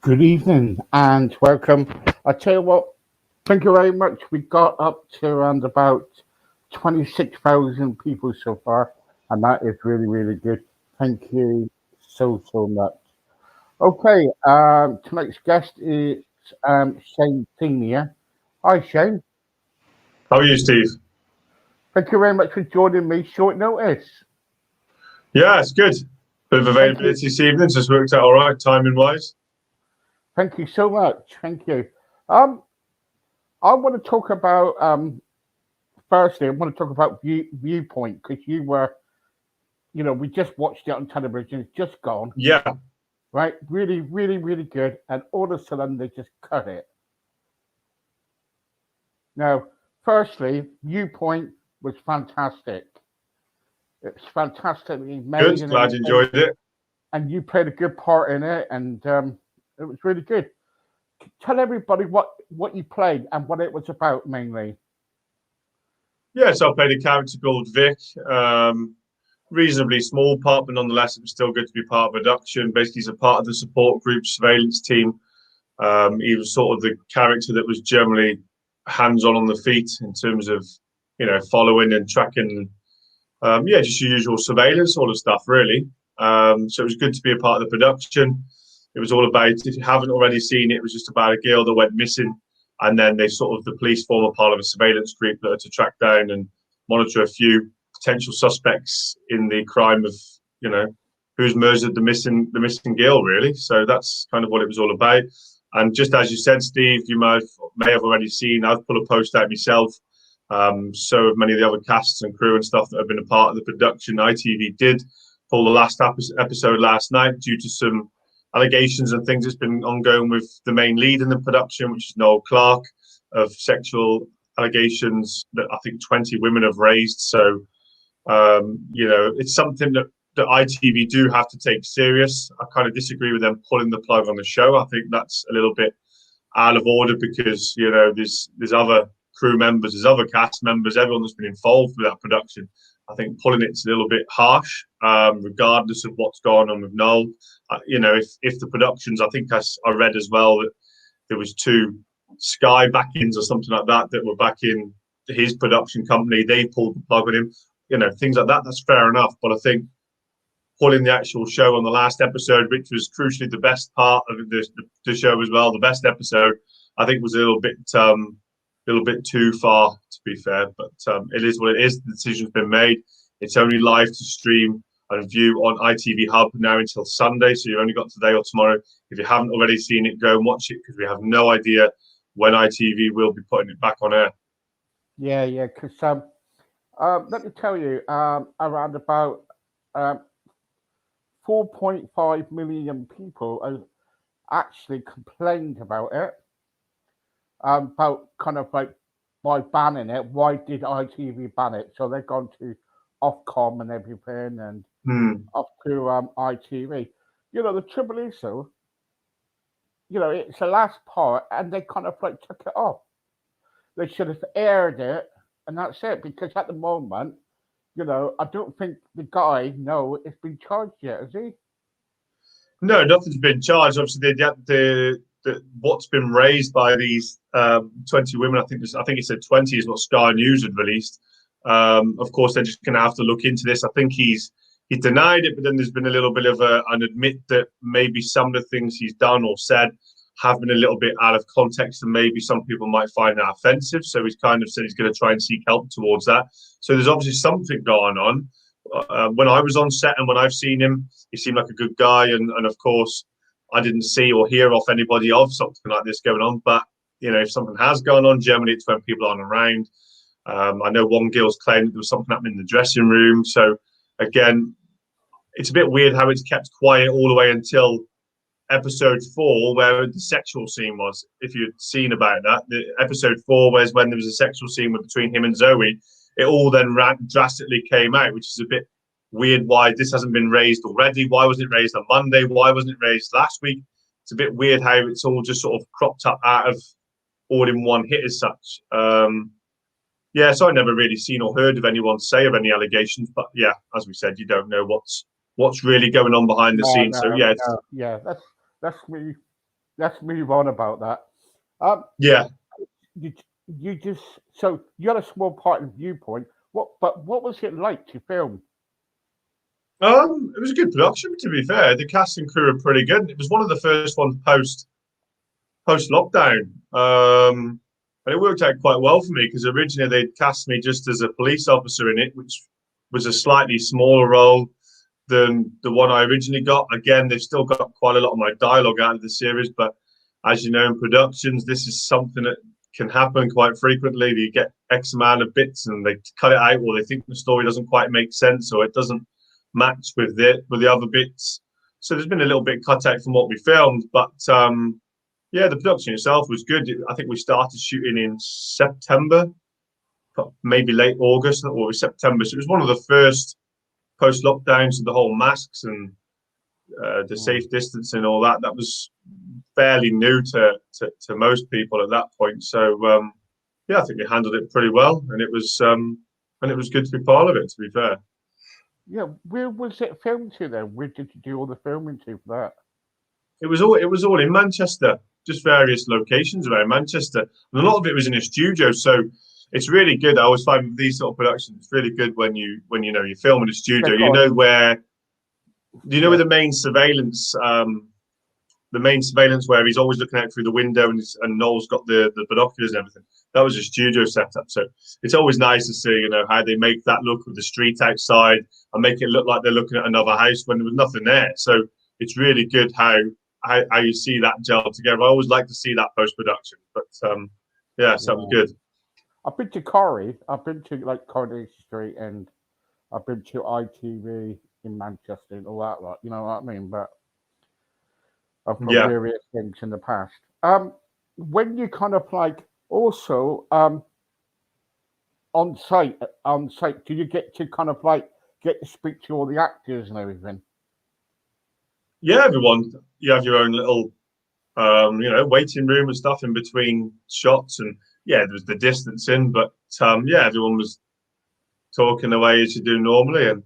Good evening and welcome. I tell you what, thank you very much. We got up to around about 26,000 people so far, and that is really, really good. Thank you so much. Okay, tonight's guest is Shane Senior. Hi, Shane. How are you, Steve? Thank you very much for joining me short notice. Yeah, it's good. Bit of availability this evening, just worked out all right, timing wise. Thank you so much. Thank you. I want to talk about firstly, I want to talk about Viewpoint because you were, we just watched it on television. It's just gone. Yeah. Right. Really, really, really good. And all of a sudden, they just cut it. Now, firstly, Viewpoint was fantastic. It's fantastically made. Good. Glad you enjoyed it. And you played a good part in it, and it was really good. Tell everybody what you played and what it was about mainly. Yeah, so I played a character called Vic. Reasonably small part, but nonetheless, it was still good to be part of production. Basically, he's a part of the support group surveillance team. He was sort of the character that was generally hands-on on the feet in terms of, following and tracking. Just your usual surveillance, all the stuff, really. So it was good to be a part of the production. It was all about, if you haven't already seen it, it was just about a girl that went missing. And then the police form a part of a surveillance group that are to track down and monitor a few potential suspects in the crime of, who's murdered the missing girl, really. So that's kind of what it was all about. And just as you said, Steve, you may have already seen, I've put a post out myself. So have many of the other casts and crew and stuff that have been a part of the production. ITV did pull the last episode last night due to some allegations and things that's been ongoing with the main lead in the production, which is Noel Clarke, of sexual allegations that I think 20 women have raised. So, it's something that ITV do have to take serious. I kind of disagree with them pulling the plug on the show. I think that's a little bit out of order because, there's other crew members, there's other cast members, everyone that's been involved with that production. I think pulling it's a little bit harsh, regardless of what's going on with Noel. If the productions, I think I read as well that there was 2 Sky back-ins or something like that were back in his production company. They pulled the plug on him. Things like that, that's fair enough. But I think pulling the actual show on the last episode, which was crucially the best part of the show as well, the best episode, I think was a little bit too far, to be fair, but it is what it is. The decision's been made. It's only live to stream and view on ITV Hub now until Sunday, so you've only got today or tomorrow. If you haven't already seen it, go and watch it because we have no idea when ITV will be putting it back on air. Yeah, because let me tell you, around about 4.5 million people have actually complained about it. About kind of like by banning it, why did ITV ban it? So they've gone to Ofcom and everything and up to ITV. The trouble is though, it's the last part and they kind of like took it off. They should have aired it and that's it because at the moment, I don't think the guy has been charged yet, has he? No, nothing's been charged. Obviously, what's been raised by these 20 women, I think it said 20 is what Sky News had released. Of course, they're just going to have to look into this. I think he's denied it, but then there's been a little bit of an admit that maybe some of the things he's done or said have been a little bit out of context and maybe some people might find that offensive. So he's kind of said he's going to try and seek help towards that. So there's obviously something going on. When I was on set and when I've seen him, he seemed like a good guy. And of course, I didn't see or hear off anybody of something like this going on. But, if something has gone on, generally it's when people aren't around. I know one girl's claimed that there was something happening in the dressing room. So, again, it's a bit weird how it's kept quiet all the way until episode 4 where the sexual scene was. If you'd seen about that, the episode 4 was when there was a sexual scene between him and Zoe. It all then drastically came out, which is a bit weird. Why this hasn't been raised already? Why wasn't it raised on Monday? Why wasn't it raised last week? It's a bit weird how it's all just sort of cropped up out of all in one hit as such. Yeah, so I never really seen or heard of anyone say of any allegations, but yeah, as we said, you don't know what's really going on behind the scenes. So yeah, yeah, let's move on about that. Yeah. You just so you had a small part of viewpoint. What was it like to film? It was a good production, to be fair. The cast and crew are pretty good. It was one of the first ones post lockdown, and it worked out quite well for me because originally they'd cast me just as a police officer in it, which was a slightly smaller role than the one I originally got. Again, they've still got quite a lot of my dialogue out of the series, but as you know, in productions, this is something that can happen quite frequently. You get X amount of bits and they cut it out, or they think the story doesn't quite make sense, or it doesn't match with the other bits. So there's been a little bit cut out from what we filmed, but yeah, the production itself was good. I think we started shooting in September, maybe late August or September. So it was one of the first post lockdowns of the whole masks and the safe distance and all that. That was fairly new to most people at that point. So yeah, I think we handled it pretty well, and it was good to be part of it. To be fair. Yeah, where was it filmed to then? Where did you do all the filming to for that? It was all in Manchester, just various locations around Manchester, and a lot of it was in a studio. So it's really good. I always find with these sort of productions, it's really good when you know you film in a studio. You know where where the main surveillance where he's always looking out through the window, and Noel's got the binoculars and everything. That was a studio setup. So it's always nice to see, how they make that look with the street outside and make it look like they're looking at another house when there was nothing there. So it's really good how you see that gel together. I always like to see that post production, but yeah, so it was good. I've been to Corrie. I've been to like Coronation Street, and I've been to ITV in Manchester and all that lot. You know what I mean? But I've got various things in the past. When you kind of like also on site, do you get to kind of like get to speak to all the actors and everything? Yeah, everyone. You have your own little, waiting room and stuff in between shots, and yeah, there was the distancing, but yeah, everyone was talking away as you do normally, and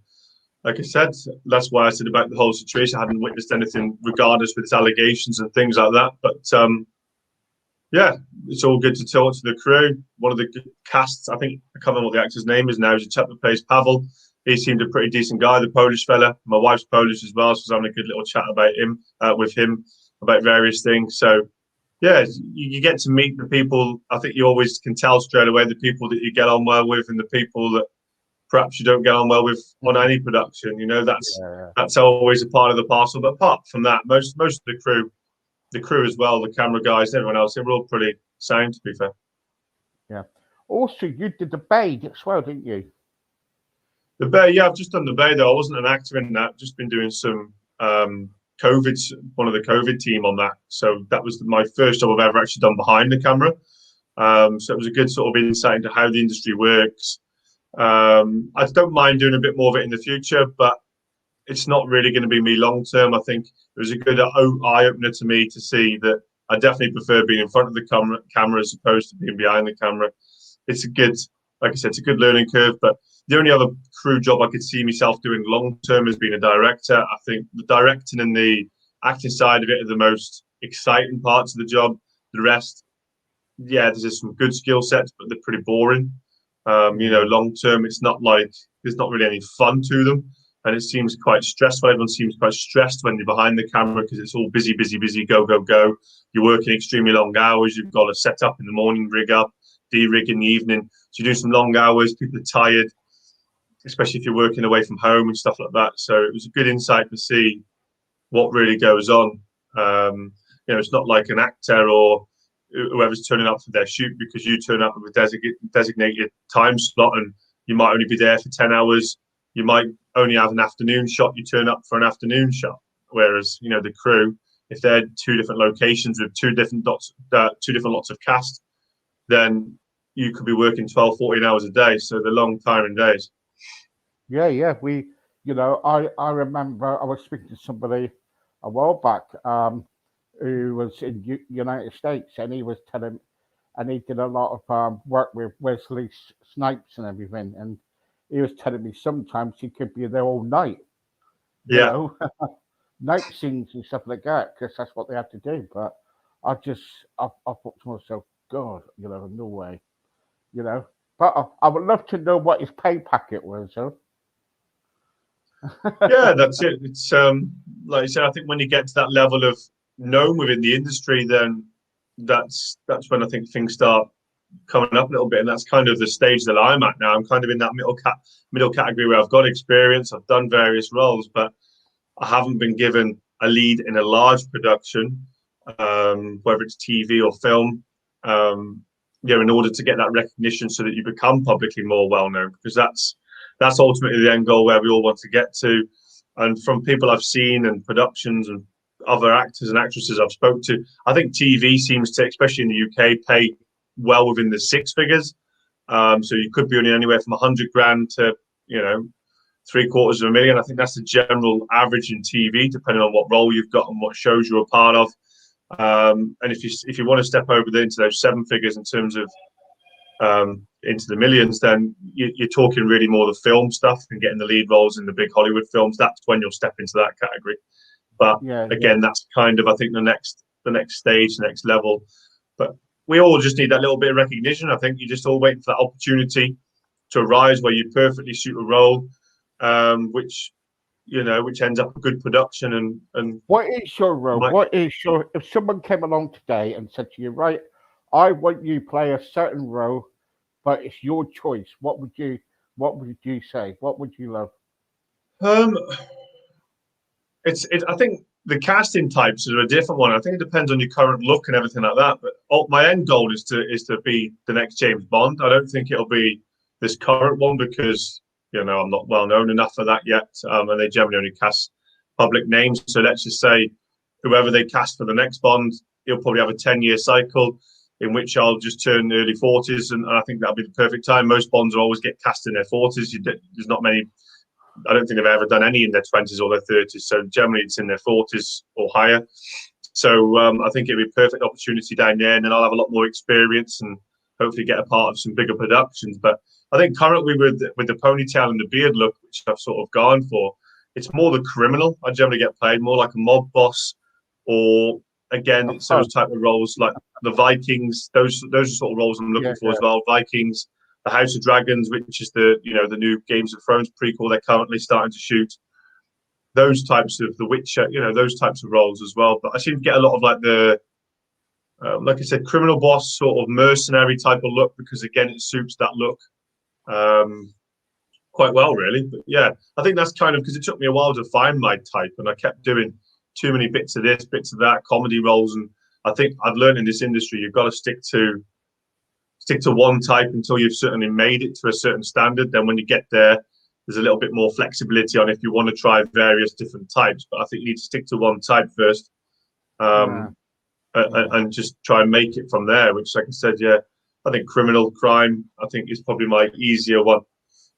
like I said, that's why I said about the whole situation. I hadn't witnessed anything, regardless with its allegations and things like that. But yeah, it's all good to talk to the crew. One of the casts, I think, I can't remember what the actor's name is now, is a chap that plays Pavel. He seemed a pretty decent guy, the Polish fella. My wife's Polish as well, so I was having a good little chat about him, with him, about various things. So yeah, you get to meet the people. I think you always can tell straight away the people that you get on well with and the people that perhaps you don't get on well with on any production. That's always a part of the parcel. But apart from that, most of the crew as well, the camera guys, everyone else, they were all pretty sound, to be fair. Yeah. Also, you did the Bay as well, didn't you? The Bay, yeah, I've just done the Bay though. I wasn't an actor in that. Just been doing some one of the COVID team on that. So that was my first job I've ever actually done behind the camera. So it was a good sort of insight into how the industry works. I don't mind doing a bit more of it in the future, but it's not really going to be me long term. I think it was a good eye opener to me to see that I definitely prefer being in front of the camera as opposed to being behind the camera. It's a good, like I said, it's a good learning curve. But the only other crew job I could see myself doing long term is being a director. I think the directing and the acting side of it are the most exciting parts of the job. The rest, yeah, there's some good skill sets, but they're pretty boring. Long term, it's not like there's not really any fun to them, and it seems quite stressful. Everyone seems quite stressed when they're behind the camera because it's all busy, go, go, go. You're working extremely long hours. You've got to set up in the morning, rig up, de-rig in the evening. So you do some long hours. People are tired, especially if you're working away from home and stuff like that. So it was a good insight to see what really goes on. It's not like an actor or whoever's turning up for their shoot because you turn up with a designated time slot and you might only be there for 10 hours. You might only have an afternoon shot. You turn up for an afternoon shot. Whereas, the crew, if they're two different locations with two different lots of cast, then you could be working 12, 14 hours a day. So they're long, tiring days. Yeah. I remember I was speaking to somebody a while back who was in United States, and he was telling, and he did a lot of work with Wesley Snipes and everything, and he was telling me sometimes he could be there all night, you Yeah. know, night scenes and stuff like that, because that's what they have to do. But I thought to myself, God, no way, you know. But I would love to know what his pay packet was, though. Yeah, that's it. It's like I said, I think when you get to that level of known within the industry, then that's when I think things start coming up a little bit, and that's kind of the stage that I'm at now. I'm kind of in that middle category where I've got experience, I've done various roles, but I haven't been given a lead in a large production, whether it's TV or film. In order to get that recognition, so that you become publicly more well known, because that's ultimately the end goal where we all want to get to. And from people I've seen and productions and other actors and actresses I've spoke to, I think TV seems to, especially in the UK, pay well within the six figures. So you could be earning anywhere from 100 grand to, $750,000. I think that's the general average in TV, depending on what role you've got and what shows you're a part of. And if you want to step over into those seven figures in terms of into the millions, then you're talking really more the film stuff and getting the lead roles in the big Hollywood films. That's when you'll step into that category. But again, that's kind of, I think, the next stage, the next level. But we all just need that little bit of recognition. I think you just all wait for that opportunity to arise where you perfectly suit a role, which ends up a good production. And what is your role? If someone came along today and said to you, right, I want you to play a certain role, but it's your choice, what would you say? What would you love? I think the casting types are a different one. I think it depends on your current look and everything like that. But my end goal is to be the next James Bond. I don't think it'll be this current one, because I'm not well known enough for that yet, and they generally only cast public names. So let's just say whoever they cast for the next Bond, he'll probably have a 10-year cycle in which I'll just turn early 40s, and I think that'll be the perfect time. Most Bonds always get cast in their 40s. There's not many. I don't think they've ever done any in their 20s or their 30s. So generally it's in their 40s or higher. So I think it'd be a perfect opportunity down there, and then I'll have a lot more experience and hopefully get a part of some bigger productions. But I think currently with the ponytail and the beard look, which I've sort of gone for, it's more the criminal. I generally get played more like a mob boss, or again, it's those type of roles like the Vikings. Those are sort of roles I'm looking for as well. Vikings, the House of Dragons, which is the new Games of Thrones prequel they're currently starting to shoot. Those types of The Witcher, those types of roles as well. But I seem to get a lot of like I said, criminal boss, sort of mercenary type of look, because again, it suits that look quite well, really. But yeah, I think that's kind of because it took me a while to find my type, and I kept doing too many bits of this, bits of that, comedy roles. And I think I've learned in this industry, you've got to stick to one type until you've certainly made it to a certain standard. Then when you get there, there's a little bit more flexibility on if you want to try various different types. But I think you need to stick to one type first, and just try and make it from there. Which, like I said, I think criminal crime, I think, is probably my easier one.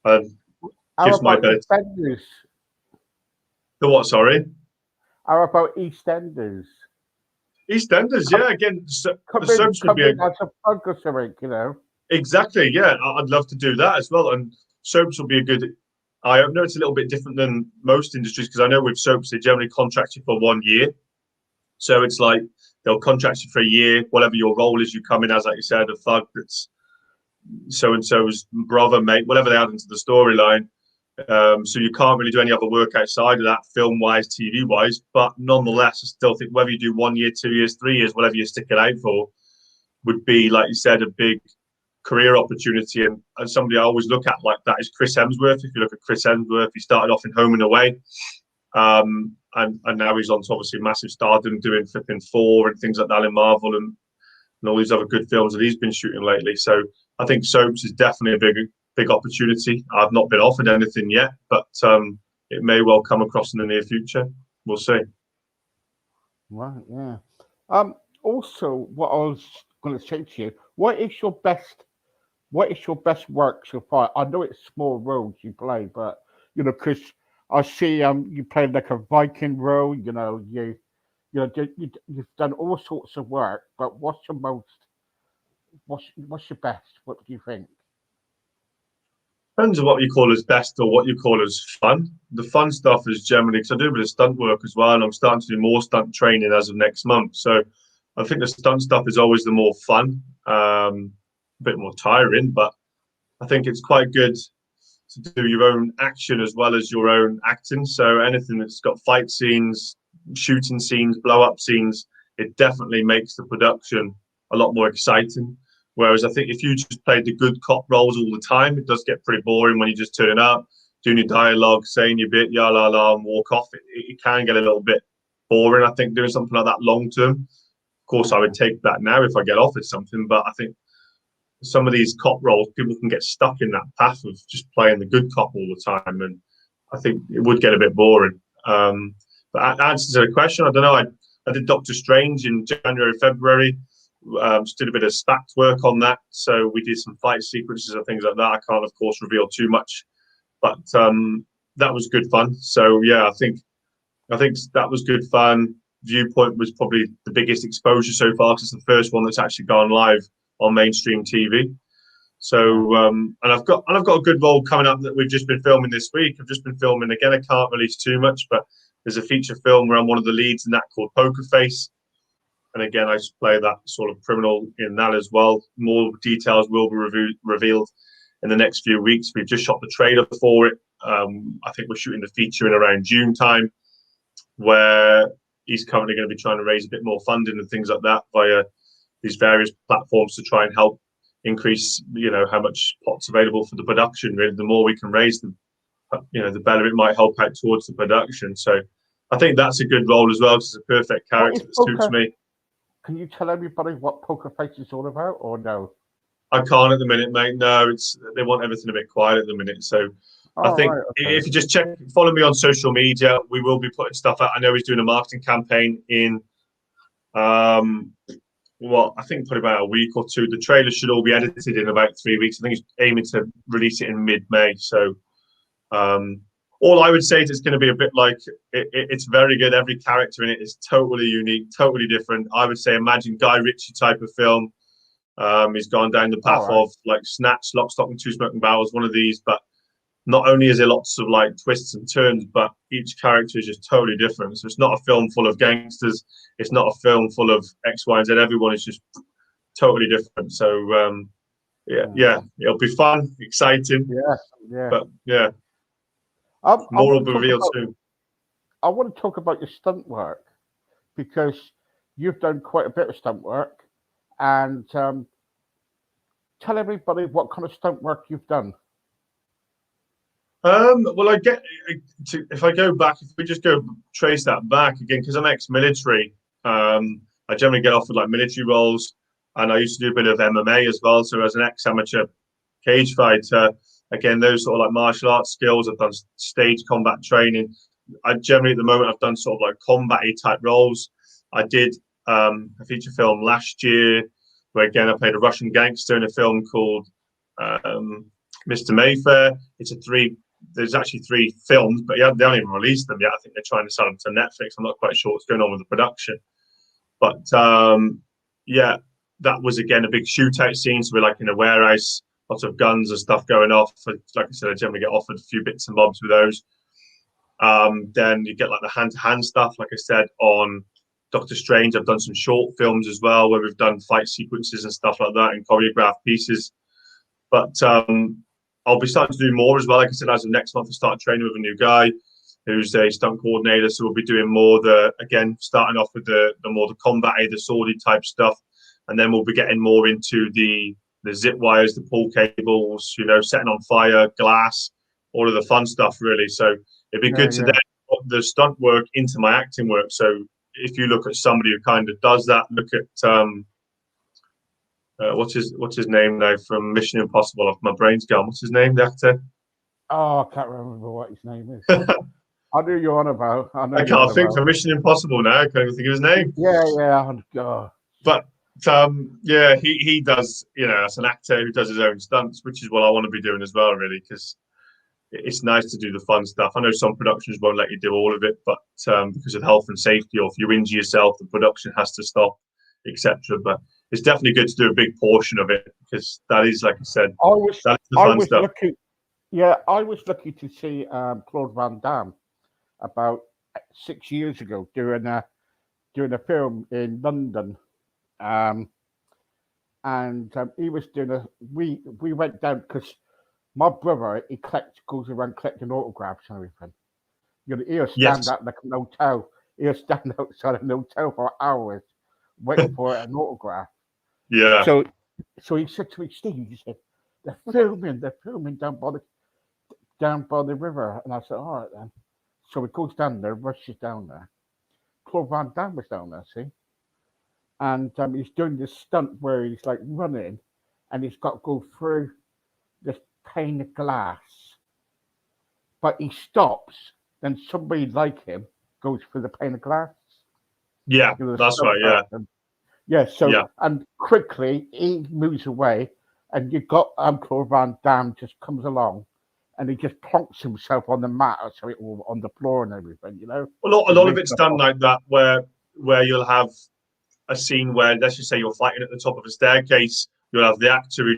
Gives my better. EastEnders? The what? Sorry. How about EastEnders? EastEnders, yeah. Again, the soaps would be as a plug or something, Exactly, yeah. I'd love to do that as well. And soaps will be a good eye opener. It's a little bit different than most industries, because I know with soaps they generally contract you for 1 year. So it's like they'll contract you for a year, whatever your role is. You come in as, like you said, a thug that's so and so's brother, mate, whatever they add into the storyline. So you can't really do any other work outside of that, film-wise, TV-wise. But nonetheless, I still think whether you do 1 year, 2 years, 3 years, whatever you stick it out for, would be, like you said, a big career opportunity. And somebody I always look at like that is Chris Hemsworth. If you look at Chris Hemsworth, he started off in Home and Away, and now he's on to obviously massive stardom, doing flipping Thor and things like that in Marvel, and all these other good films that he's been shooting lately. So I think soaps is definitely a big opportunity. I've not been offered anything yet, but it may well come across in the near future. We'll see. Right, yeah. Also, what I was going to say to you, what is your best work so far? I know it's small roles you play, but because I see you played like a Viking role. You've done all sorts of work, but what's your best? What do you think? Depends on what you call as best or what you call as fun. The fun stuff is generally because I do a bit of stunt work as well, and I'm starting to do more stunt training as of next month. So I think the stunt stuff is always the more fun, a bit more tiring, but I think it's quite good to do your own action as well as your own acting. So anything that's got fight scenes, shooting scenes, blow up scenes, it definitely makes the production a lot more exciting. Whereas I think if you just played the good cop roles all the time, it does get pretty boring when you just turn up, doing your dialogue, saying your bit, ya la la, and walk off. It can get a little bit boring. I think doing something like that long term. Of course, I would take that now if I get offered something, but I think some of these cop roles, people can get stuck in that path of just playing the good cop all the time, and I think it would get a bit boring. But answer to the question, I don't know. I did Doctor Strange in January, February. Just did a bit of stats work on that, so we did some fight sequences and things like that. I can't, of course, reveal too much, but that was good fun. So yeah, I think that was good fun. Viewpoint was probably the biggest exposure so far because it's the first one that's actually gone live on mainstream TV. Yeah. So and I've got a good role coming up that we've just been filming this week. I've just been filming again. I can't release too much, but there's a feature film where I'm one of the leads in that called Poker Face. And again, I just play that sort of criminal in that as well. More details will be revealed in the next few weeks. We've just shot the trailer for it. I think we're shooting the feature in around June time, where he's currently going to be trying to raise a bit more funding and things like that via these various platforms to try and help increase, how much pot's available for the production. Really, the more we can raise them, the better it might help out towards the production. So I think that's a good role as well. It's a perfect What is character that suits poker? me. Can you tell everybody what Poker Face is all about, or no? I can't at the minute, mate. No, they want everything a bit quiet at the minute. So I Oh, think right, okay. if you just follow me on social media, we will be putting stuff out. I know he's doing a marketing campaign in I think probably about a week or two. The trailer should all be edited in about 3 weeks. I think he's aiming to release it in mid-May. So um, all I would say is it's going to be a bit like it's very good. Every character in it is totally unique, totally different. I would say imagine Guy Ritchie type of film. He's gone down the All path right. of like Snatch, Lock, Stock, and Two Smoking Barrels, one of these. But not only is there lots of like twists and turns, but each character is just totally different. So it's not a film full of gangsters. It's not a film full of X, Y, and Z. Everyone is just totally different. So yeah, Mm. it'll be fun, exciting, Yeah, yeah. but yeah, I more will want be to talk revealed about soon. your stunt work because you've done quite a bit of stunt work, and tell everybody what kind of stunt work you've done. Well, if I go back, if we just go trace that back again, because I'm ex-military, I generally get offered like military roles, and I used to do a bit of MMA as well. So as an ex-amateur cage fighter, again, those sort of like martial arts skills. I've done stage combat training. I generally at the moment I've done sort of like combat type roles. I did a feature film last year where again I played a Russian gangster in a film called um, Mr. Mayfair. There's actually 3 films, but yeah, they haven't even released them yet. I think they're trying to sell them to Netflix. I'm not quite sure what's going on with the production. But yeah, that was again a big shootout scene. So we're like in a warehouse, lots of guns and stuff going off. Like I said, I generally get offered a few bits and bobs with those. Then you get like the hand-to-hand stuff. Like I said, on Doctor Strange, I've done some short films as well where we've done fight sequences and stuff like that and choreographed pieces. But I'll be starting to do more as well. Like I said, as of next month, I start training with a new guy who's a stunt coordinator. So we'll be doing more starting off with the more the combat, the swordy type stuff, and then we'll be getting more into the zip wires, the pull cables, setting on fire, glass, all of the fun stuff really. So it'd be Yeah, good to yeah. then put the stunt work into my acting work. So if you look at somebody who kind of does that, look at what's his name now from Mission Impossible? Off my brain's gone. What's his name, the actor? Oh, I can't remember what his name is. I knew you're on about. I know I you're on can't think about. for Mission Impossible now. I can't even think of his name. Yeah. Oh, God. But yeah, he does. You know, as an actor who does his own stunts, which is what I want to be doing as well, really, because it's nice to do the fun stuff. I know some productions won't let you do all of it, but because of health and safety, or if you injure yourself, the production has to stop, etc. But it's definitely good to do a big portion of it, because that is, like I said, that's the I fun was stuff. lucky. Yeah, I was lucky to see Claude Van Damme about 6 years ago doing a film in London, and he was doing a. We went down because my brother goes around collecting autographs and everything. You know, he'll stand Yes. out like an hotel. He'll stand outside an hotel for hours waiting for an autograph. Yeah. So he said to me, Steve, he said, they're filming down by the river. And I said, all right then. So he goes down there, rushes down there. Claude Van Damme was down there, see? And he's doing this stunt where he's like running and he's got to go through this pane of glass. But he stops, then somebody like him goes through the pane of glass. Yeah, You know, that's right. Yeah. Yeah, so, yeah. And quickly he moves away, and you've got Claude Van Damme just comes along, and he just plonks himself on the mat, or on the floor and everything, you know? A lot of it's done like that, where you'll have a scene where, let's just say, you're fighting at the top of a staircase. You'll have the actor who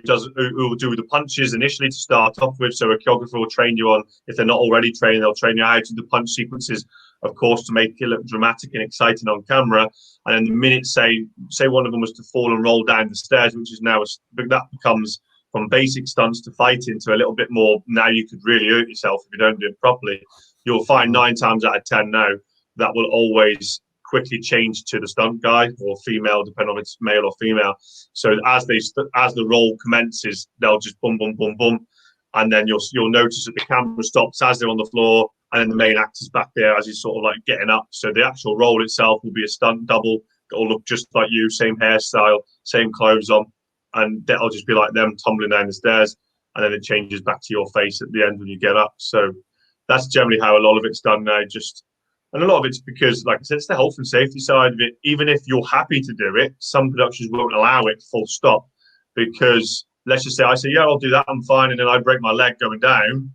will do the punches initially to start off with. So a choreographer will train you on, if they're not already trained, they'll train you how to do the punch sequences, of course, to make it look dramatic and exciting on camera. And then the minute, say one of them was to fall and roll down the stairs, which is now that becomes from basic stunts to fighting to a little bit more. Now you could really hurt yourself if you don't do it properly. You'll find 9 times out of 10 now that will always quickly change to the stunt guy or female, depending on if it's male or female. So as the role commences, they'll just boom, boom, boom, boom, and then you'll notice that the camera stops as they're on the floor, and then the main actor's back there as he's sort of like getting up. So the actual role itself will be a stunt double that'll look just like you, same hairstyle, same clothes on, and that'll just be like them tumbling down the stairs, and then it changes back to your face at the end when you get up. So that's generally how a lot of it's done now. And a lot of it's because, like I said, it's the health and safety side of it. Even if you're happy to do it, some productions won't allow it full stop, because let's just say I say, yeah, I'll do that, I'm fine, and then I break my leg going down.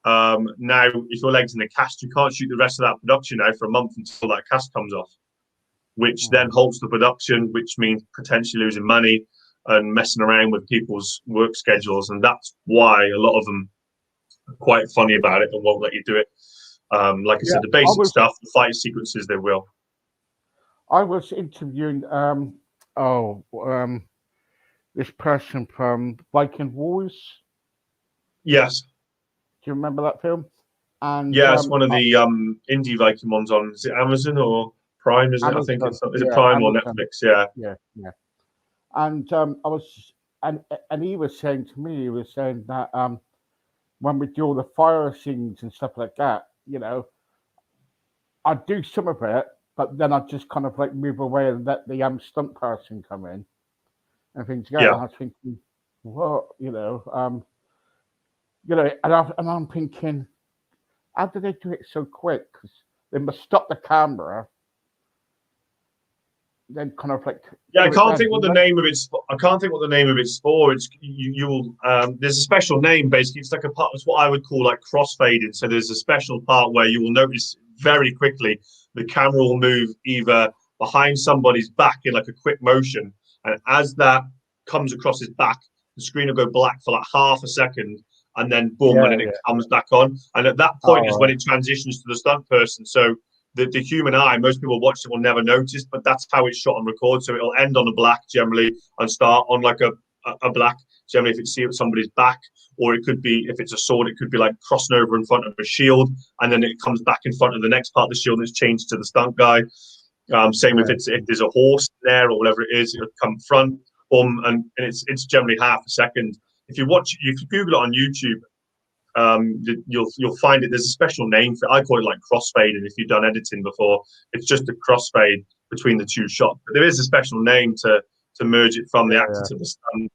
Now, if your leg's in a cast, you can't shoot the rest of that production now for a month until that cast comes off, which then halts the production, which means potentially losing money and messing around with people's work schedules. And that's why a lot of them are quite funny about it and won't let you do it. Like I said, the basic stuff, the fight sequences, they will. I was interviewing this person from Viking Wars. Yes. Do you remember that film? And yeah, it's one of the indie Viking ones on. Is it Amazon or Prime? Is it? I think it's. Is it Prime or Netflix? Yeah. And I was, and he was saying to me, he was saying that when we do all the fire scenes and stuff like that, you know, I'd do some of it, but then I'd just kind of like move away and let the stunt person come in and things like that. And I was thinking, what, and I'm thinking, how do they do it so quick? Because they must stop the camera, then kind of like. Yeah, I can't think what the name of it's. I can't think what the name of it's for. It's you'll. There's a special name basically. It's like a part. It's what I would call like crossfading. So there's a special part where you will notice very quickly the camera will move either behind somebody's back in like a quick motion, and as that comes across his back, the screen will go black for like half a second, and then boom, and then it comes back on. And at that point is when it transitions to the stunt person. So the human eye, most people watch it will never notice, but that's how it's shot on record. So it'll end on a black generally and start on like a black generally if it's somebody's back, or it could be, if it's a sword, it could be like crossing over in front of a shield, and then it comes back in front of the next part of the shield and it's changed to the stunt guy. Same if there's a horse there or whatever it is, it'll come front, and it's generally half a second. If you Google it on YouTube, you'll find it. There's a special name for it. I call it like crossfade, and if you've done editing before, it's just a crossfade between the two shots. But there is a special name to merge it from the actor to the stunt,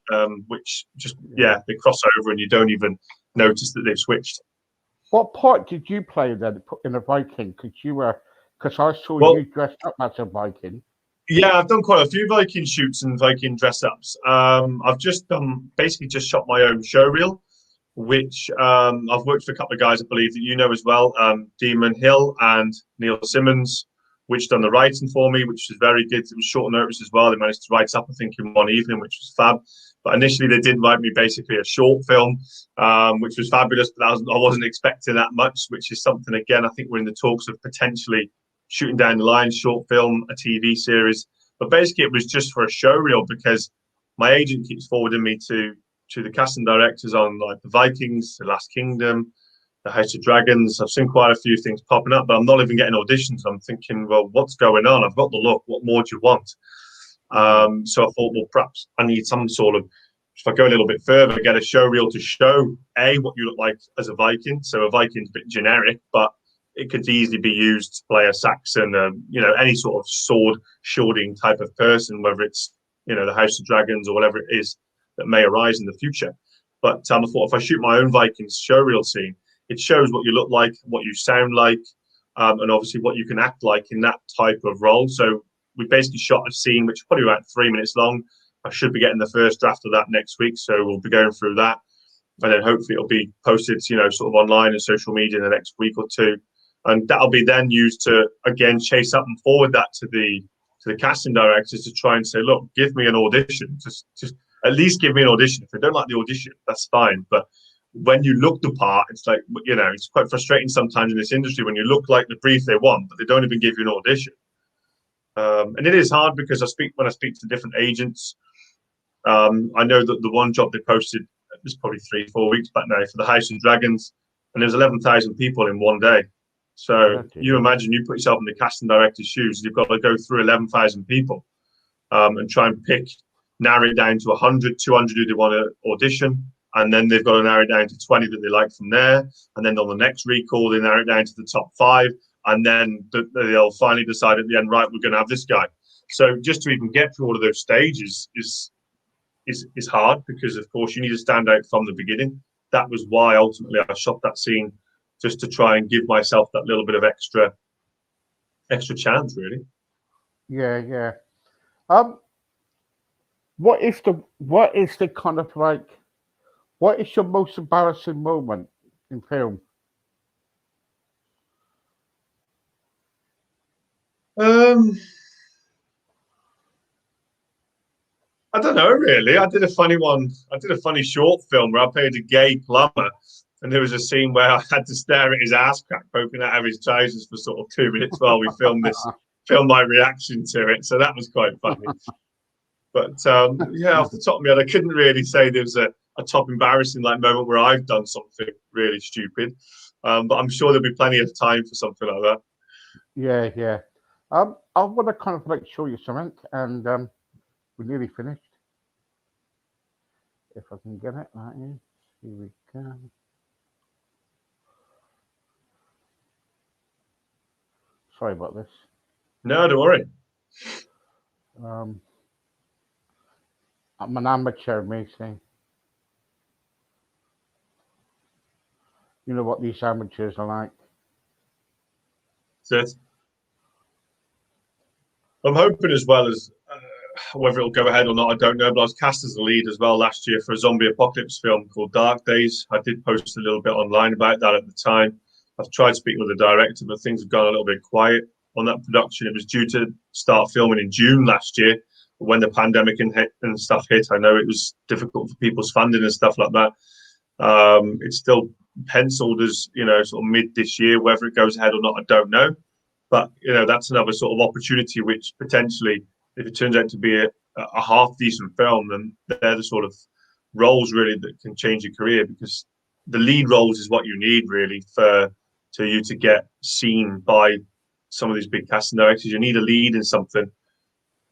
which just they cross over and you don't even notice that they've switched. What part did you play then in a Viking? Because I saw Well, you dressed up as a Viking. yeah, I've done quite a few Viking shoots and Viking dress ups. I've just basically just shot my own show reel, which I've worked with a couple of guys I believe that you know as well, Demon Hill and Neil Simmons, which done the writing for me, which was very good. It was short notice as well. They managed to write up, I think, in one evening, which was fab. But initially, they did write me basically a short film, which was fabulous. But I wasn't expecting that much, which is something, again, I think we're in the talks of potentially shooting down the line, short film, a TV series. But basically, it was just for a show reel because my agent keeps forwarding me to the casting directors on like the Vikings, the Last Kingdom, the House of Dragons. I've seen quite a few things popping up, but I'm not even getting auditions. I'm thinking, well, what's going on? I've got the look. What more do you want? So I thought, well, perhaps I need some sort of, if I go a little bit further, get a show reel to show what you look like as a Viking. So a Viking's a bit generic, but it could easily be used to play a Saxon, any sort of sword shielding type of person, whether it's the House of Dragons or whatever it is that may arise in the future. But I thought if I shoot my own Vikings show reel scene, it shows what you look like, what you sound like, and obviously what you can act like in that type of role. So we basically shot a scene which is probably about 3 minutes long. I should be getting the first draft of that next week, so we'll be going through that, and then hopefully it'll be posted, sort of online and social media in the next week or two, and that'll be then used to again chase up and forward that to the casting directors to try and say, look, give me an audition, just at least give me an audition. If they don't like the audition, that's fine, but when you look the part, it's like, it's quite frustrating sometimes in this industry when you look like the brief they want, but they don't even give you an audition. And it is hard because when I speak to different agents, I know that the one job they posted, it was probably 3-4 weeks back now, for the House of Dragons, and there's 11,000 people in one day. So you imagine you put yourself in the casting director's shoes, you've got to go through 11,000 people and try and narrow it down to 100, 200 who they want to audition, and then they've got to narrow it down to 20 that they like from there, and then on the next recall they narrow it down to the top 5, and then they'll finally decide at the end, right, we're going to have this guy. So just to even get through all of those stages is hard because, of course, you need to stand out from the beginning. That was why ultimately I shot that scene, just to try and give myself that little bit of extra chance, really. Yeah. What is the kind of like, what is your most embarrassing moment in film? I don't know, really. I did a funny one. I did a funny short film where I played a gay plumber, and there was a scene where I had to stare at his ass crack poking out of his trousers for sort of 2 minutes while we filmed my reaction to it. So that was quite funny. But yeah, off the top of my head, I couldn't really say there was a top embarrassing moment where I've done something really stupid. But I'm sure there'll be plenty of time for something like that. Yeah. I want to kind of show you something, and we're nearly finished. If I can get it, that is. Here we go. Sorry about this. No, don't worry. I'm an amateur, Macy. You know what these amateurs are like. That's it. I'm hoping as well as whether it'll go ahead or not, I don't know. But I was cast as the lead as well last year for a zombie apocalypse film called Dark Days. I did post a little bit online about that at the time. I've tried speaking with the director, but things have gone a little bit quiet on that production. It was due to start filming in June last year, but when the pandemic and stuff hit, I know it was difficult for people's funding and stuff like that. It's still penciled as sort of mid this year. Whether it goes ahead or not, I don't know. But that's another sort of opportunity which potentially, if it turns out to be a half decent film, then they're the sort of roles really that can change your career, because the lead roles is what you need really to you to get seen by some of these big casting directors. You need a lead in something,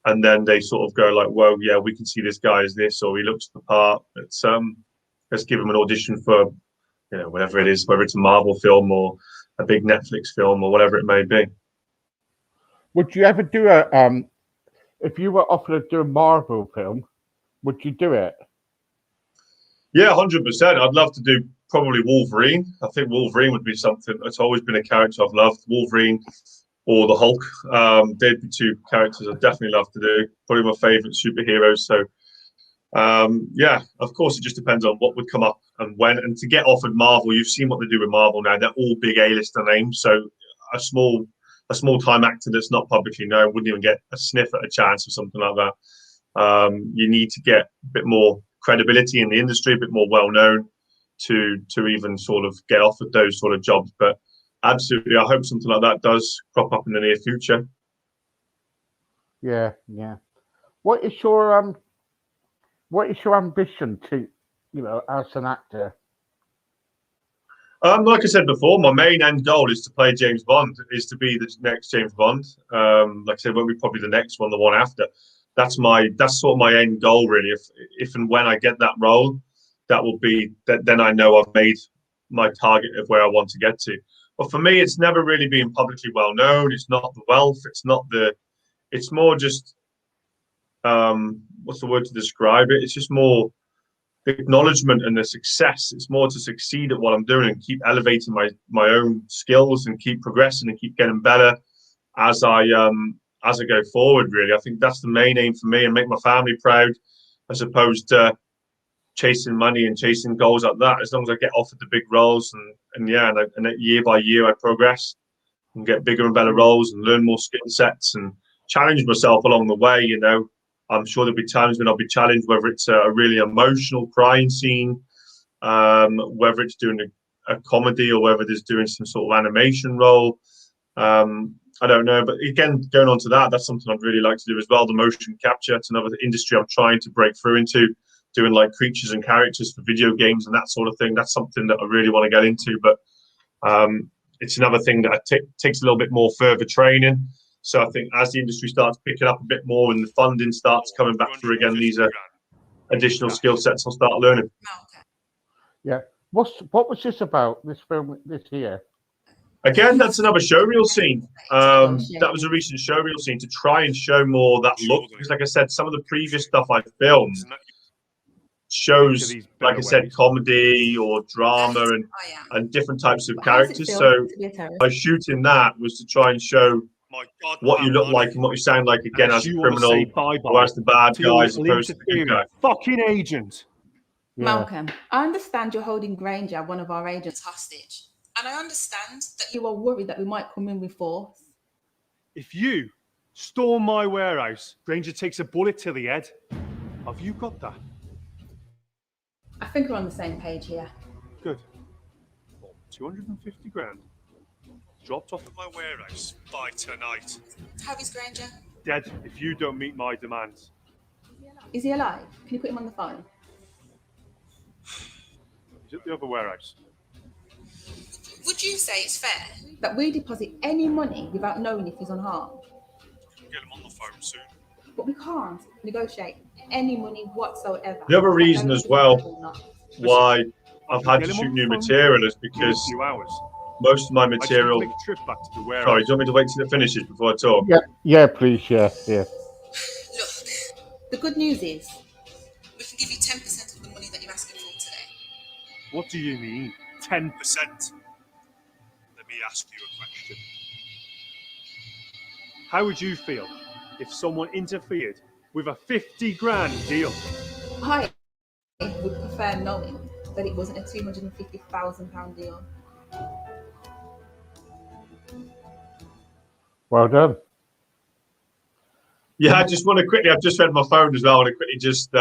and then they sort of go like, well, yeah, we can see this guy as this, or he looks the part. Let's give him an audition for whatever it is, whether it's a Marvel film or a big Netflix film or whatever it may be. Would you ever do if you were offered to do a Marvel film, would you do it? Yeah, 100%. I'd love to do probably Wolverine. I think Wolverine would be something. It's always been a character I've loved. Wolverine or the Hulk. They'd be two characters I'd definitely love to do. Probably my favourite superheroes. So, yeah, of course, it just depends on what would come up and when. And to get offered Marvel, you've seen what they do with Marvel now. They're all big A-lister names. So a small time actor that's not publicly known wouldn't even get a sniff at a chance or something like that. You need to get a bit more credibility in the industry, a bit more well-known to even sort of get offered those sort of jobs. But absolutely, I hope something like that does crop up in the near future. Yeah. What is your ambition to, as an actor? Like I said before, my main end goal is to play James Bond, is to be the next James Bond. Like I said, won't be probably the next one, the one after. That's sort of my end goal, really. If and when I get that role, that will be that. Then I know I've made my target of where I want to get to. But for me, it's never really been publicly well known. It's not the wealth. It's not the. It's more just. What's the word to describe it? It's just more the acknowledgement and the success. It's more to succeed at what I'm doing and keep elevating my own skills and keep progressing and keep getting better as I go forward. Really, I think that's the main aim for me, and make my family proud, as opposed to chasing money and chasing goals like that. As long as I get offered the big roles and year by year I progress and get bigger and better roles and learn more skill sets and challenge myself along the way. I'm sure there'll be times when I'll be challenged, whether it's a really emotional crying scene, whether it's doing a comedy or whether it's doing some sort of animation role. I don't know. But again, going on to that, that's something I'd really like to do as well. The motion capture, it's another industry I'm trying to break through into, doing like creatures and characters for video games and that sort of thing. That's something that I really want to get into. But it's another thing that takes a little bit more further training. So I think as the industry starts picking up a bit more and the funding starts coming back through again, these are additional skill sets I'll start learning. Yeah. What was this about, this film this year? Again, that's another showreel scene. That was a recent showreel scene to try and show more that look. Because like I said, some of the previous stuff I filmed shows, like I said, comedy or drama and different types of characters. So by shooting that was to try and show what you look like and what you sound like again as a criminal or as the bad guy as opposed to the good guy. Fucking agent. Yeah. Malcolm, I understand you're holding Granger, one of our agents, hostage. And I understand that you are worried that we might come in with force. If you storm my warehouse, Granger takes a bullet to the head. Have you got that? I think we're on the same page here. Good. 250 grand. Dropped off at my warehouse by tonight. How is Granger? Dead if you don't meet my demands. Is he alive? Can you put him on the phone? He's at the other warehouse. Would you say it's fair that we deposit any money without knowing if he's unharmed? We'll get him on the phone soon. But we can't negotiate any money whatsoever. The other reason as well why I've had to shoot new material is because most of my material. Sorry, do you want me to wait till it finishes before I talk? Yeah, please, yeah. Look, the good news is we can give you 10% of the money that you're asking for today. What do you mean? 10%? Let me ask you a question. How would you feel if someone interfered with a 50 grand deal? I would prefer knowing that it wasn't a £250,000 deal. Well done. Yeah, I just want to quickly, I've just read my phone as well. I want to quickly just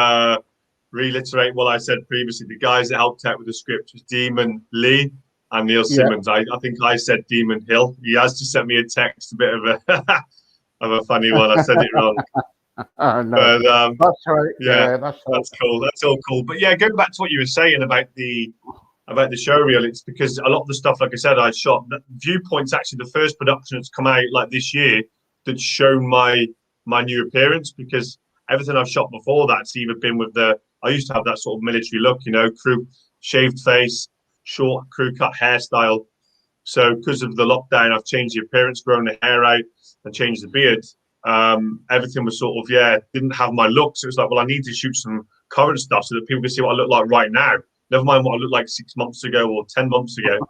reiterate what I said previously. The guys that helped out with the script was Demon Lee and Neil Simmons. I think I said Demon Hill. He has just sent me a text, a bit of a of a funny one. I said it wrong. No, but that's right. Yeah, that's cool. That's all cool. But yeah, going back to what you were saying about the showreel, it's because a lot of the stuff, like I said, I shot. Viewpoint's actually the first production that's come out like this year that's shown my new appearance, because everything I've shot before that's either been with I used to have that sort of military look, crew, shaved face, short crew cut hairstyle. So because of the lockdown, I've changed the appearance, grown the hair out and changed the beard. Everything was sort of, didn't have my look. So it was like, well, I need to shoot some current stuff so that people can see what I look like right now. Never mind what I looked like 6 months ago or 10 months ago.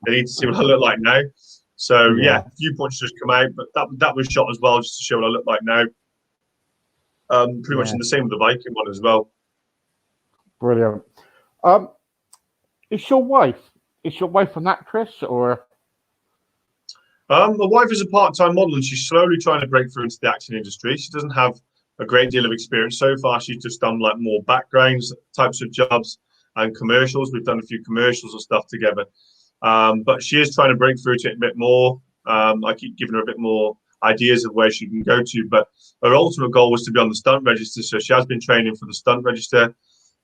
They need to see what I look like now. So yeah, a few points just come out, but that was shot as well, just to show what I look like now. Pretty much in the same with the Viking one as well. Brilliant. Is your wife an actress or? My wife is a part-time model, and she's slowly trying to break through into the acting industry. She doesn't have a great deal of experience so far. She's just done like more backgrounds types of jobs and commercials. We've done a few commercials and stuff together, but she is trying to break through to it a bit more. I keep giving her a bit more ideas of where she can go to, but her ultimate goal was to be on the stunt register. So she has been training for the stunt register.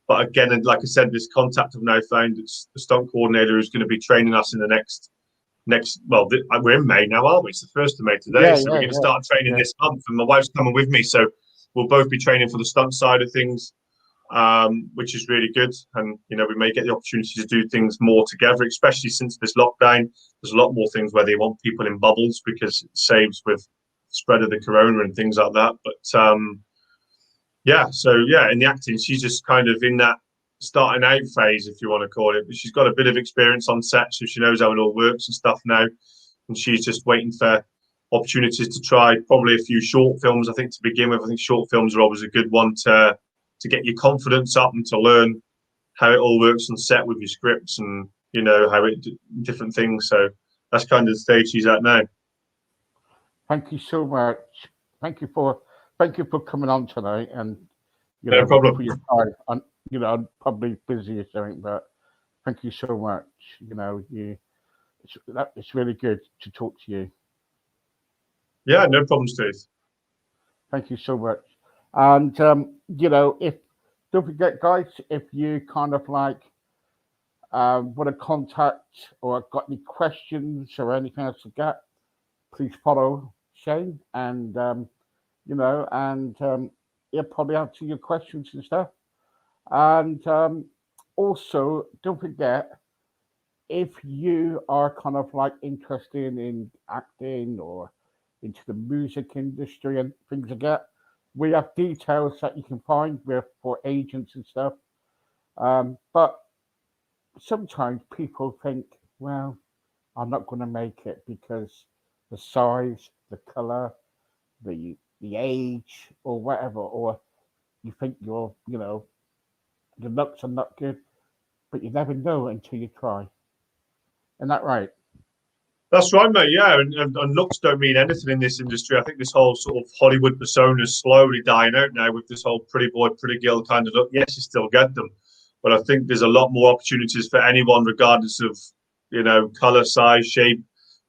But again, like I said, this contact I've now found, it's the stunt coordinator who's going to be training us in the next. Well, we're in May now, aren't we? It's the 1st of May today, so we're going to start training this month, and my wife's coming with me, so we'll both be training for the stunt side of things, which is really good. And we may get the opportunity to do things more together, especially since this lockdown. There's a lot more things where they want people in bubbles because it saves with spread of the corona and things like that. But in the acting, she's just kind of in that starting out phase, if you want to call it, but she's got a bit of experience on set, so she knows how it all works and stuff now, and she's just waiting for opportunities to try probably a few short films. I think to begin with, I think short films are always a good one to get your confidence up and to learn how it all works on set with your scripts and how it different things. So that's kind of the stage she's at now. Thank you so much. Thank you for coming on tonight, and no problem. For your time. I'm probably busy or something, but thank you so much. It's really good to talk to you. Yeah, no problem, Steve. Thank you so much. And if don't forget, guys, if you kind of like want to contact or got any questions or anything else like that, please follow Shane, and he'll probably answer your questions and stuff. And also, don't forget, if you are kind of like interested in acting or into the music industry and things like that, we have details that you can find for agents and stuff. But sometimes people think, well, I'm not going to make it because the size, the color, the age, or whatever, or you think the looks are not good, but you never know until you try. Isn't that right? That's right, mate. Yeah, and looks don't mean anything in this industry. I think this whole sort of Hollywood persona is slowly dying out now with this whole pretty boy, pretty girl kind of look. Yes, you still get them, but I think there's a lot more opportunities for anyone, regardless of color, size, shape,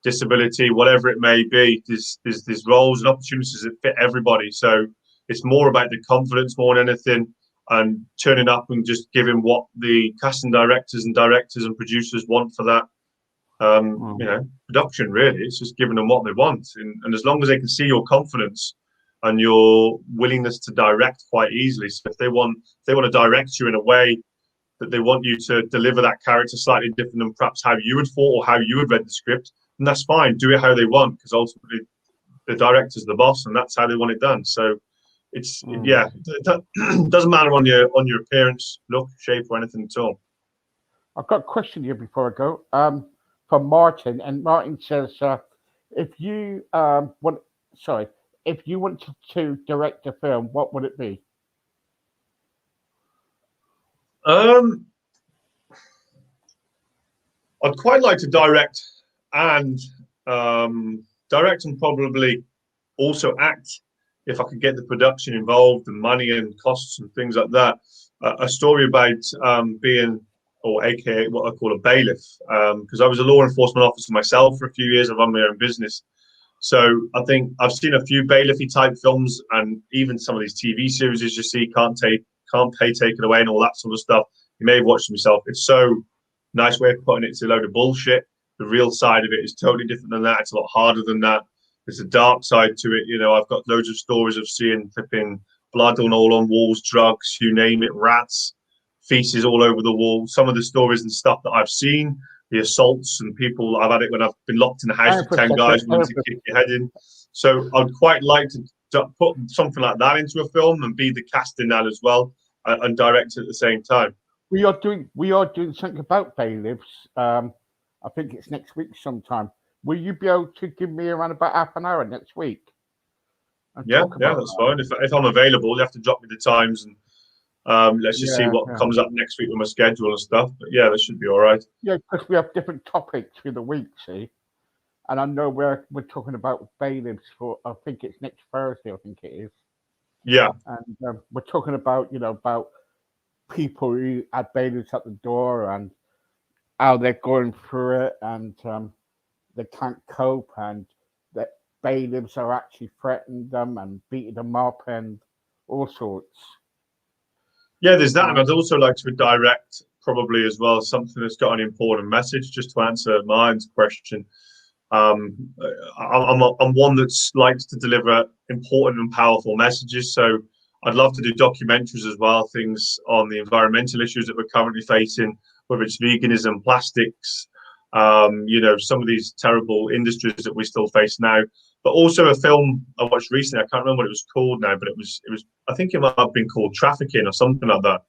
disability, whatever it may be. There's roles and opportunities that fit everybody. So it's more about the confidence more than anything, and turning up and just giving what the casting directors and producers want for that production. Really, it's just giving them what they want, and as long as they can see your confidence and your willingness to direct quite easily. So if they want to direct you in a way that they want you to deliver that character slightly different than perhaps how you would thought or how you would read the script, then that's fine. Do it how they want, because ultimately the director's the boss, and that's how they want it done. So it's it doesn't matter on your appearance, look, shape, or anything at all. I've got a question here before I go. From Martin, and Martin says, if you wanted to direct a film, what would it be? I'd quite like to direct and probably also act, if I could get the production involved and money and costs and things like that. A story about being, or AKA what I call a bailiff, because I was a law enforcement officer myself for a few years. I run my own business. So I think I've seen a few bailiffy type films, and even some of these TV series you see, Can't Pay Taken Away and all that sort of stuff. You may have watched them yourself. It's so nice way of putting it. It's a load of bullshit. The real side of it is totally different than that. It's a lot harder than that. There's a dark side to it. I've got loads of stories of seeing flipping blood all on walls, drugs, you name it, rats, feces all over the wall. Some of the stories and stuff that I've seen, the assaults and people, I've had it when I've been locked in a house with 10 guys wanting to kick your head in. So I'd quite like to put something like that into a film and be the cast in that as well, and direct it at the same time. we are doing something about bailiffs. I think it's next week sometime. Will you be able to give me around about half an hour next week? And Yeah, talk yeah, about that's that? fine. If I'm available, you have to drop me the times, and let's just see Yeah, what yeah. comes up next week with my schedule and stuff. But yeah, that should be all right. Yeah, because we have different topics through the week, see. And I know we're talking about bailiffs for, I think it's next Thursday, I think it is. Yeah, And we're talking about, about people who had bailiffs at the door and how they're going through it, and they can't cope, and that bailiffs are actually threatening them and beating them up and all sorts. yeah. There's that, and I'd Um, also like to direct probably as well something that's got an important message. Just to answer mine's question, um, I'm one that likes to deliver important and powerful messages. So I'd love to do documentaries as well, things on the environmental issues that we're currently facing, whether it's veganism, plastics, some of these terrible industries that we still face now. But also a film I watched recently, I can't remember what it was called now, but it was I think it might have been called Trafficking or something like that.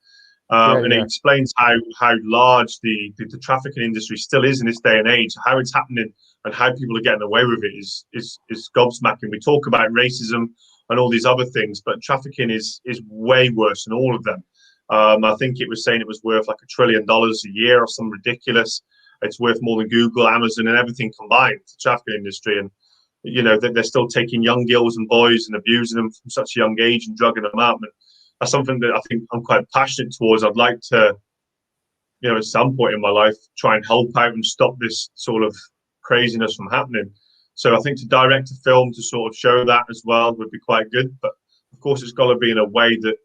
yeah, And it yeah. explains how large the trafficking industry still is in this day and age, how it's happening, and how people are getting away with it is gobsmacking. We talk about racism and all these other things, but trafficking is way worse than all of them. I think it was saying it was worth like $1 trillion a year or something ridiculous. It's worth more than Google, Amazon, and everything combined, the trafficking industry. And they're still taking young girls and boys and abusing them from such a young age and drugging them out. And that's something that I think I'm quite passionate towards. I'd like to, at some point in my life, try and help out and stop this sort of craziness from happening. So I think to direct a film to sort of show that as well would be quite good. But of course, it's got to be in a way that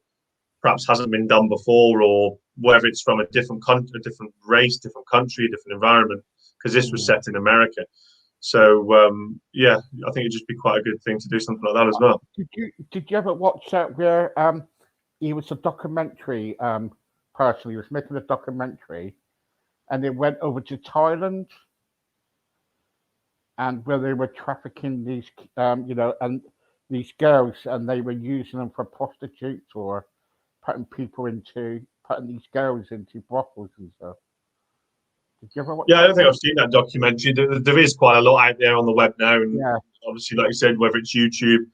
perhaps hasn't been done before, or whether it's from a different country, a different race, different country, different environment, because this was set in America. So yeah, I think it'd just be quite a good thing to do something like that as well. Did you ever watch that where he was a documentary person? He was making a documentary, and they went over to Thailand, and where they were trafficking these, and these girls, and they were using them for prostitutes or putting these girls into brothels and stuff. Did you ever watch Yeah, I that don't think one? I've seen that documentary. There is quite a lot out there on the web now, and Yeah, obviously, like you said, whether it's YouTube,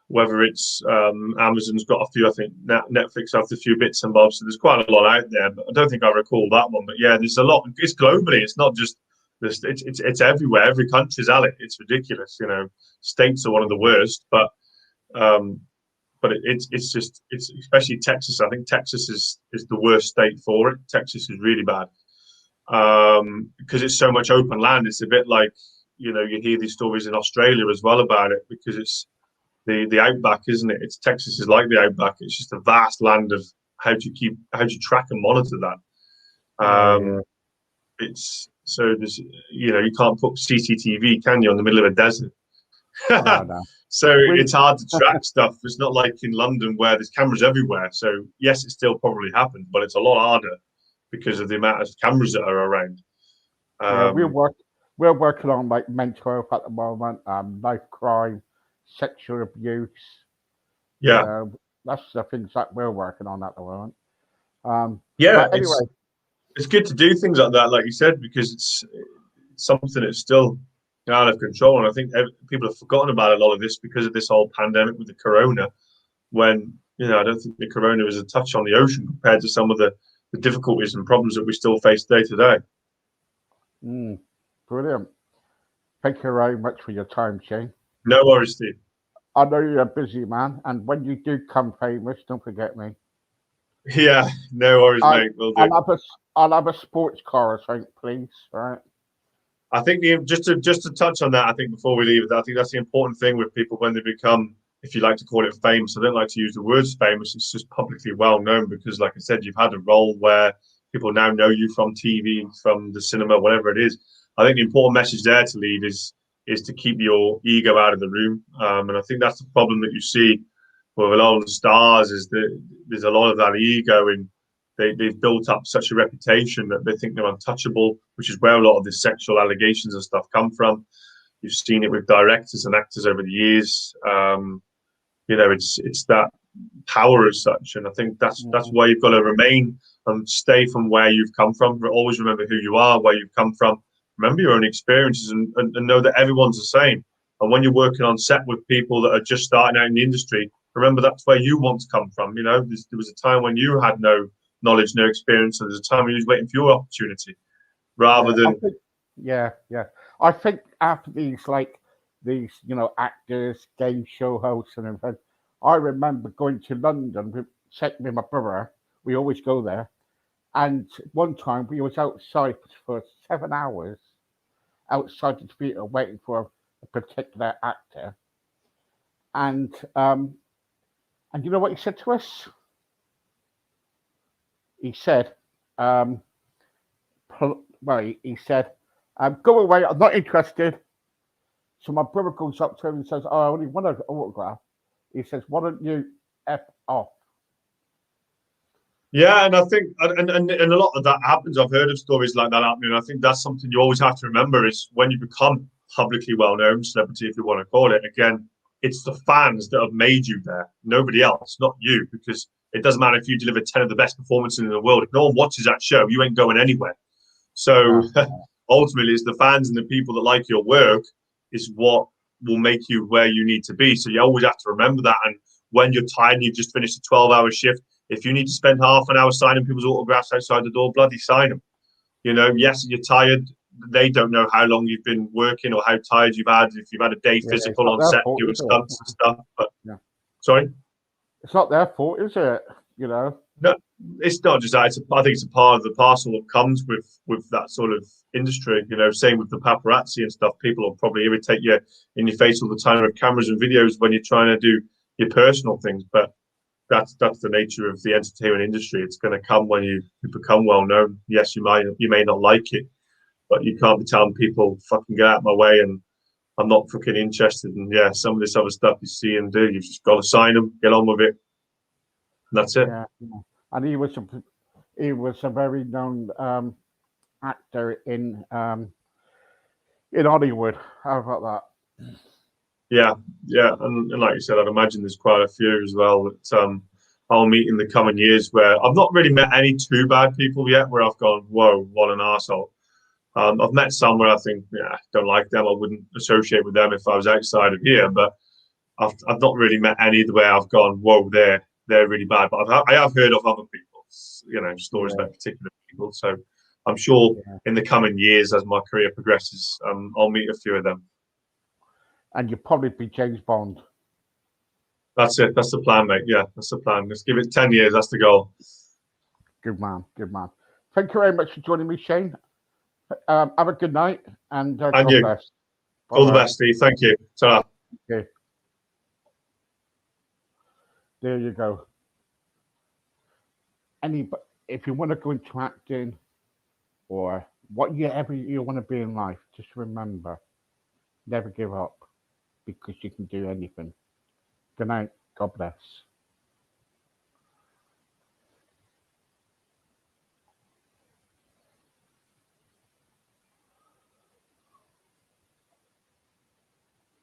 whether it's Amazon's got a few. I think Netflix has a few bits and bobs. So there's quite a lot out there, but I don't think I recall that one. But yeah, there's a lot. It's globally. It's not just this. It's everywhere. Every country's at it. It's ridiculous. States are one of the worst, but it's especially Texas. I think Texas is the worst state for it. Texas is really bad. Because it's so much open land. It's a bit like you hear these stories in Australia as well about it, because it's the outback, isn't it? It's Texas is like the outback. It's just a vast land of how do you track and monitor that. yeah. It's so there's you can't put CCTV, can you, on the middle of a desert? No. So it's hard to track stuff. It's not like in London where there's cameras everywhere. So yes, it still probably happens, but it's a lot harder because of the amount of cameras that are around. Yeah, we're working on like mental health at the moment, knife crime, sexual abuse. Yeah, That's the things that we're working on at the moment. yeah, But anyway, it's good to do things like that, like you said, because it's something that's still out of control. And I think people have forgotten about a lot of this because of this whole pandemic with the corona. When I don't think the corona is a touch on the ocean compared to some of the difficulties and problems that we still face day to day. Brilliant. Thank you very much for your time, Shane. No worries, Steve. I know you're a busy man, and when you do come famous, don't forget me. Yeah, no worries, mate. We'll do. I'll have a sports car or something, please. All right. I think just to touch on that, I think before we leave, I think that's the important thing with people when they become, if you like to call it, famous. I don't like to use the words famous. It's just publicly well known because, like I said, you've had a role where people now know you from TV, from the cinema, whatever it is. I think the important message there to leave is to keep your ego out of the room. And I think that's the problem that you see with a lot of the stars, is that there's a lot of that ego, and they've built up such a reputation that they think they're untouchable, which is where a lot of the sexual allegations and stuff come from. You've seen it with directors and actors over the years. It's that power as such. And I think that's why you've got to remain and stay from where you've come from. Always remember who you are, where you've come from. Remember your own experiences, and know that everyone's the same. And when you're working on set with people that are just starting out in the industry, remember that's where you want to come from. You know, there was a time when you had no knowledge, no experience, so there's a time when you was waiting for your opportunity, rather than. I think after these, you know, actors, game show hosts, and everything, I remember going to London with my brother. We always go there. And one time we was outside for 7 hours outside the theatre waiting for a particular actor. And you know what he said to us? He said, he said, go away, I'm not interested. So my brother goes up to him and says, I only want an autograph. He says, why don't you F off? Yeah, and I think, and a lot of that happens. I've heard of stories like that happening. I think that's something you always have to remember is when you become publicly well-known, celebrity, if you want to call it, again, it's the fans that have made you there, nobody else, not you, because it doesn't matter if you deliver 10 of the best performances in the world. If no one watches that show, you ain't going anywhere. So ultimately, it's the fans and the people that like your work is what will make you where you need to be. So you always have to remember that. And when you're tired and you've just finished a 12-hour shift, if you need to spend half an hour signing people's autographs outside the door, bloody sign them. You know, yes, you're tired. They don't know how long you've been working or how tired you've had. If you've had a day physical on set doing stunts and stuff. But sorry, it's not their fault, is it? You know, no, it's not just that. I think it's a part of the parcel that comes with that sort of industry. You know, same with the paparazzi and stuff. People will probably irritate you in your face all the time with cameras and videos when you're trying to do your personal things, but that's the nature of the entertainment industry. It's going to come when you become well known. Yes, you may not like it, but you can't be telling people fucking get out of my way and I'm not fucking interested. And yeah, some of this other stuff you see and do, you've just got to sign them, get on with it, and that's it. Yeah. And he was a very known actor in Hollywood. How about that? Yeah, and like you said, I'd imagine there's quite a few as well that I'll meet in the coming years. Where I've not really met any too bad people yet, where I've gone, whoa, what an arsehole. I've met some where I think, yeah, don't like them. I wouldn't associate with them if I was outside of here. But I've not really met any where I've gone, whoa, they're really bad. But I have heard of other people's, you know, stories about particular people. So I'm sure in the coming years, as my career progresses, I'll meet a few of them. And you'll probably be James Bond. That's it. That's the plan, mate. Yeah, that's the plan. Let's give it 10 years. That's the goal. Good man. Good man. Thank you very much for joining me, Shane. Have a good night and God you. bless. All the best, Steve. Thank you. Ta-ra. Okay. There you go. If you want to go into acting or whatever you want to be in life, just remember, never give up because you can do anything. Good night. God bless.